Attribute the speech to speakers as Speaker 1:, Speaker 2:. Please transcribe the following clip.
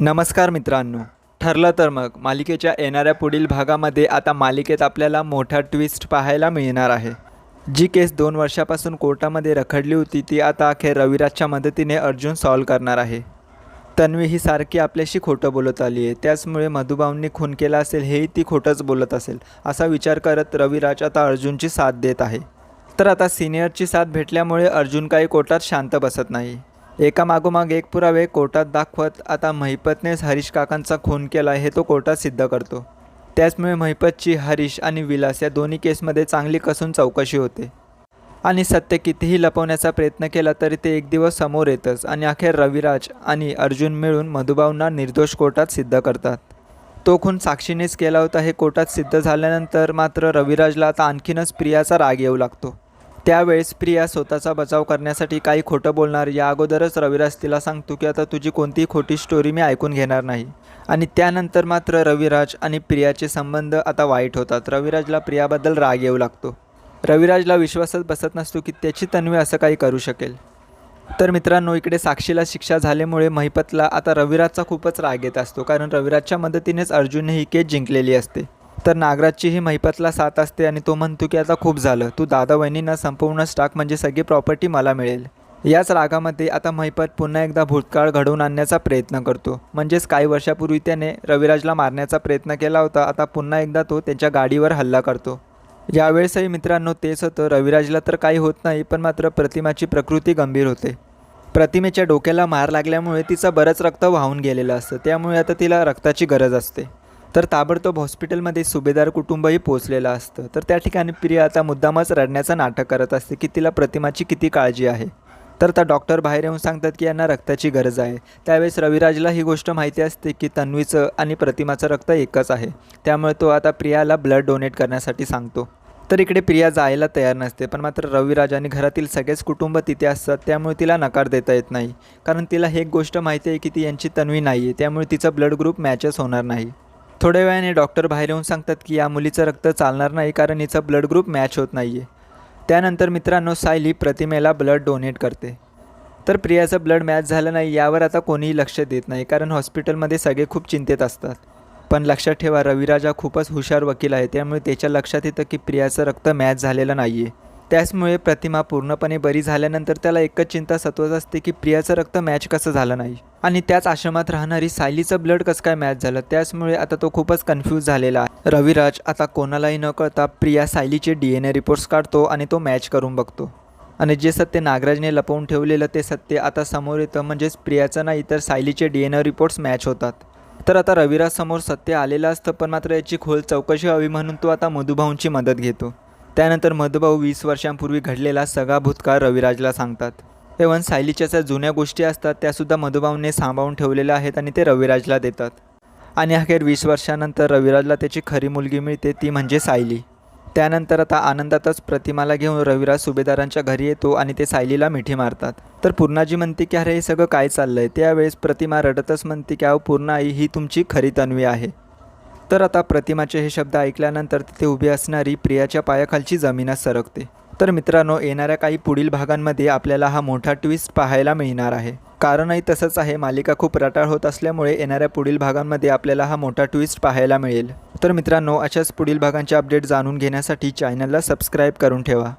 Speaker 1: नमस्कार मित्रांनो, ठरलं तर मग मालिकेच्या येणाऱ्या पुढील भागामध्ये आता मालिकेत आपल्याला मोठा ट्विस्ट पाहायला मिळणार आहे। जी केस 2 वर्षापासून कोर्टामध्ये रखडली होती ती आता अखेर रविराजच्या मदतीने अर्जुन सॉल्व करणार आहे। तन्वी ही सारखी आपल्याशी खोटं बोलत आली आहे, त्याचमुळे मधुभाऊंनी खून केला असेल हेही ती खोटंच बोलत असेल असा विचार करत रविराज आता अर्जुनची साथ देत आहे। तर आता सिनियरची साथ भेटल्यामुळे अर्जुन काही कोर्टात शांत बसत नाही। एका मागोमाग एक पुरावे कोर्टात दाखवत आता महिपतनेच हरीश काकांचा खून केला हे तो कोर्टात सिद्ध करतो। त्याचमुळे महिपतची हरीश आणि विलास या दोन्ही केसमध्ये चांगली कसून चौकशी होते आणि सत्य कितीही लपवण्याचा प्रयत्न केला तरी ते एक दिवस समोर येतच आणि अखेर रविराज आणि अर्जुन मिळून मधुभाऊंना निर्दोष कोर्टात सिद्ध करतात। तो खून साक्षीनेच केला होता हे कोर्टात सिद्ध झाल्यानंतर मात्र रविराजला आता आणखीनच प्रियाचा राग येऊ लागतो। त्यावेळेस प्रिया स्वतःचा बचाव करण्यासाठी काही खोटं बोलणार या अगोदरच रविराज तिला सांगतो की आता तुझी कोणतीही खोटी स्टोरी मी ऐकून घेणार नाही आणि त्यानंतर मात्र रविराज आणि प्रियाचे संबंध आता वाईट होतात। रविराजला प्रियाबद्दल राग येऊ लागतो। रविराजला विश्वासच बसत नसतो की त्याची तन्वी असं काही करू शकेल। तर मित्रांनो, इकडे साक्षीला शिक्षा झाल्यामुळे महिपतला आता रविराजचा खूपच राग येत असतो, कारण रविराजच्या मदतीनेच अर्जुनने ही केस जिंकलेली असते। तर नागराजची ही महिपतला साथ असते आणि तो म्हणतो की आता खूप झालं, तू दादा वहिनींना संपूर्ण स्टॉक म्हणजे सगळी प्रॉपर्टी मला मिळेल। याच रागामध्ये आता महिपत पुन्हा एकदा भूतकाळ घडवून आणण्याचा प्रयत्न करतो, म्हणजेच काही वर्षापूर्वी त्याने रविराजला मारण्याचा प्रयत्न केला होता, आता पुन्हा एकदा तो त्याच्या गाडीवर हल्ला करतो। यावेळेसही मित्रांनो तेच होतं, रविराजला तर काही होत नाही, पण मात्र प्रतिमाची प्रकृती गंभीर होते। प्रतिमेच्या डोक्याला मार लागल्यामुळे तिचं बरंच रक्त वाहून गेलेलं असतं, त्यामुळे आता तिला रक्ताची गरज असते। तर ताबडतोब हॉस्पिटलमध्ये सुभेदार कुटुंबही पोहोचलेलं असतं। तर त्या ठिकाणी प्रिया आता मुद्दामच रडण्याचं नाटक करत असते की तिला प्रतिमाची किती काळजी आहे। तर त्या डॉक्टर बाहेर येऊन सांगतात की यांना रक्ताची गरज आहे। त्यावेळेस रविराजला ही गोष्ट माहिती असते की तन्वीचं आणि प्रतिमाचं रक्त एकच आहे, त्यामुळे तो आता प्रियाला ब्लड डोनेट करण्यासाठी सांगतो। तर इकडे प्रिया जायला तयार नसते, पण मात्र रविराज आणि घरातील सगळेच कुटुंब तिथे असतात, त्यामुळे तिला नकार देता येत नाही, कारण तिला ही एक गोष्ट माहिती आहे की ती यांची तन्वी नाही आहे, त्यामुळे तिचं ब्लड ग्रुप मॅचच होणार नाही। थोड्या वेळाने डॉक्टर बाहेर येऊन सांगतात की या मुलीचं रक्त चालणार नाही, कारण हिचं ब्लड ग्रुप मॅच होत नाही आहे। त्यानंतर मित्रांनो सायली प्रतिमेला ब्लड डोनेट करते। तर प्रियाचं ब्लड मॅच झालं नाही यावर आता कोणीही लक्ष देत नाही, कारण हॉस्पिटलमध्ये सगळे खूप चिंतेत असतात। पण लक्षात ठेवा, रविराज हा खूपच हुशार वकील आहे, त्यामुळे त्याच्या लक्षात येतं की प्रियाचं रक्त मॅच झालेलं नाही आहे। त्याचमुळे प्रतिमा पूर्णपणे बरी झाल्यानंतर त्याला एकच चिंता सतवत असते की प्रियाचं रक्त मॅच कसं झालं नाही आणि त्याच आश्रमात राहणारी सायलीचं ब्लड कसं काय मॅच झालं। त्याचमुळे आता तो खूपच कन्फ्यूज झालेला आहे। रविराज आता कोणालाही न कळता प्रिया सायलीचे DNA रिपोर्ट्स काढतो आणि तो मॅच करून बघतो आणि जे सत्य नागराजने लपवून ठेवलेलं ते सत्य आता समोर येतं, म्हणजेच प्रियाचं नाही तर सायलीचे DNA रिपोर्ट्स मॅच होतात। तर आता रविराज समोर सत्य आलेलं असतं, पण मात्र याची खोल चौकशी हवी म्हणून तो आता मधुभाऊंची मदत घेतो। त्यानंतर मधुभाऊ 20 वर्षांपूर्वी घडलेला सगळा भूतकाळ रविराजला सांगतात। एव्हन सायलीच्या ज्या जुन्या गोष्टी असतात त्यासुद्धा मधुभाऊने सांभाळून ठेवलेल्या आहेत आणि ते रविराजला देतात। आणि अखेर 20 वर्षानंतर रविराजला त्याची खरी मुलगी मिळते, ती म्हणजे सायली। त्यानंतर आता आनंदातच प्रतिमाला घेऊन रविराज सुभेदारांच्या घरी येतो आणि ते सायलीला मिठी मारतात। तर पूर्णाजी म्हणते की अरे हे सगळं काय चाललंय। त्यावेळेस प्रतिमा रडतच म्हणते की अहो पूर्णा आई, ही तुमची खरी तन्वी आहे। तर आता प्रतिमाचे हे शब्द ऐकल्यानंतर तिथे उभी असणारी प्रियाच्या पायाखालची जमीनच सरकते। तर मित्रांनो, येणाऱ्या काही पुढील भागांमध्ये आपल्याला हा मोठा ट्विस्ट पाहायला मिळणार आहे। कारणही तसंच आहे, मालिका खूप रटाळ होत असल्यामुळे येणाऱ्या पुढील भागांमध्ये आपल्याला हा मोठा ट्विस्ट पाहायला मिळेल। तर मित्रांनो, अशाच पुढील भागांचे अपडेट जाणून घेण्यासाठी चॅनलला सबस्क्राईब करून ठेवा।